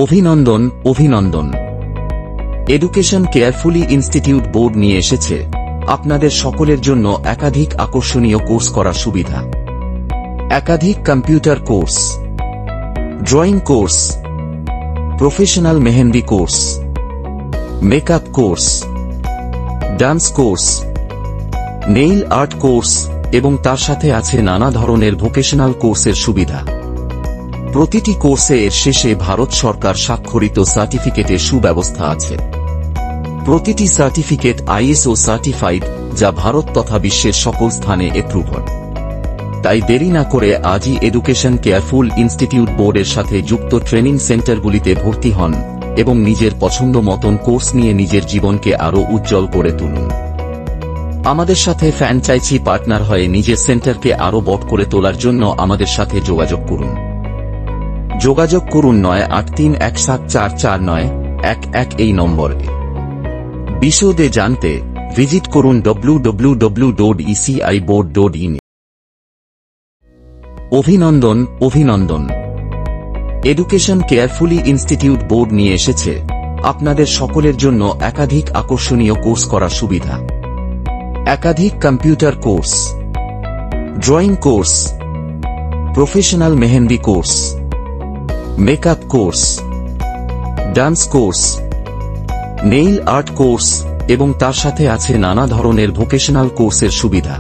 অভিনন্দন অভিনন্দন। Education carefully institute board নিয়ে এসেছে আপনাদের সকলের জন্য একাধিক আকর্ষণীয় কোর্স করার সুবিধা। একাধিক computer course, drawing course, professional mehndi course, makeup course, dance course, nail art course এবং তার সাথে আছে নানা ধরনের ভোকেশনাল কোর্সের সুবিধা। প্রতিটি কোর্সে এর শেষে ভারত সরকার স্বাক্ষরিত সার্টিফিকেটের সুব্যবস্থা আছে। প্রতিটি সার্টিফিকেট ISO সার্টিফাইড, যা ভারত তথা বিশ্বের সকল স্থানে অ্যাপ্রুভড। তাই দেরি না করে আজই এডুকেশন কেয়ারফুল ইনস্টিটিউট বোর্ডের সাথে যুক্ত ট্রেনিং সেন্টারগুলিতে ভর্তি হন এবং নিজের পছন্দ মতন কোর্স নিয়ে নিজের জীবনকে আরও উজ্জ্বল করে তুলুন। আমাদের সাথে ফ্র্যাঞ্চাইজি পার্টনার হয়ে নিজের সেন্টারকে আরও বড় করে তোলার জন্য আমাদের সাথে যোগাযোগ করুন। যোগাযোগ করুন 9831744911 এই নম্বরে। বিশদে জানতে ভিজিট করুন www.eciboard.in। অভিনন্দন অভিনন্দন। এডুকেশন কেয়ারফুলি ইনস্টিটিউট বোর্ড নিয়ে এসেছে আপনাদের সকলের জন্য একাধিক আকর্ষণীয় কোর্স করার সুবিধা। একাধিক computer course, drawing course, professional mehndi course, makeup course, dance course, nail art course এবং তার সাথে আছে নানা ধরনের ভোকেশনাল কোর্সের সুবিধা।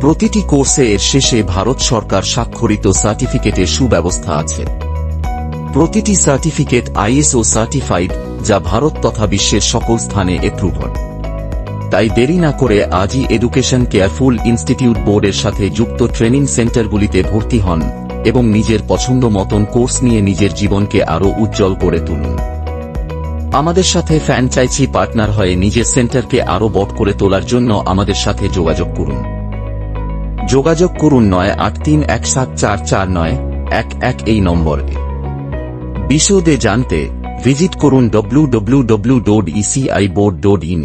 প্রতিটি কোর্সে এর শেষে ভারত সরকার স্বাক্ষরিত সার্টিফিকেটের সুব্যবস্থা আছে। প্রতিটি সার্টিফিকেট ISO সার্টিফাইড, যা ভারত তথা বিশ্বের সকল স্থানে অ্যাপ্রুভড। তাই দেরি না করে আজই এডুকেশন কেয়ারফুল ইনস্টিটিউট বোর্ডের সাথে যুক্ত ট্রেনিং সেন্টারগুলিতে ভর্তি হন এবং নিজের পছন্দ মতন কোর্স নিয়ে নিজের জীবনকে আরও উজ্জ্বল করে তুলুন। আমাদের সাথে ফ্র্যাঞ্চাইজি পার্টনার হয়ে নিজের সেন্টারকে আরও বড় করে তোলার জন্য আমাদের সাথে যোগাযোগ করুন। যোগাযোগ করুন 9831744911 এই নম্বরে। বিশদে জানতে ভিজিট করুন www.eciboard.in।